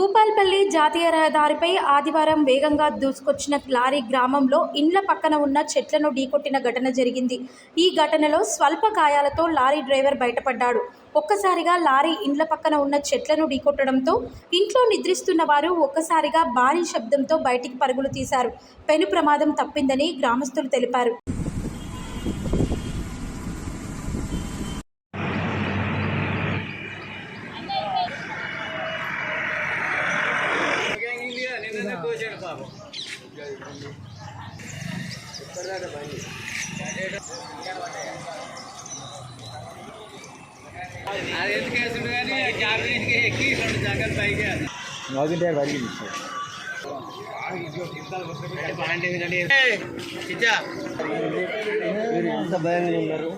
భూపాల్పల్లి జాతీయ రహదారిపై ఆదివారం వేగంగా దూసుకొచ్చిన లారీ గ్రామంలో ఇండ్ల పక్కన ఉన్న చెట్లను ఢీకొట్టిన ఘటన జరిగింది. ఈ ఘటనలో స్వల్ప గాయాలతో లారీ డ్రైవర్ బయటపడ్డాడు. ఒక్కసారిగా లారీ ఇండ్ల పక్కన ఉన్న చెట్లను ఢీకొట్టడంతో ఇంట్లో నిద్రిస్తున్న వారు ఒక్కసారిగా భారీ శబ్దంతో బయటికి పరుగులు తీశారు. పెను ప్రమాదం తప్పిందని గ్రామస్తులు తెలిపారు. భయంగా ఉన్నారు.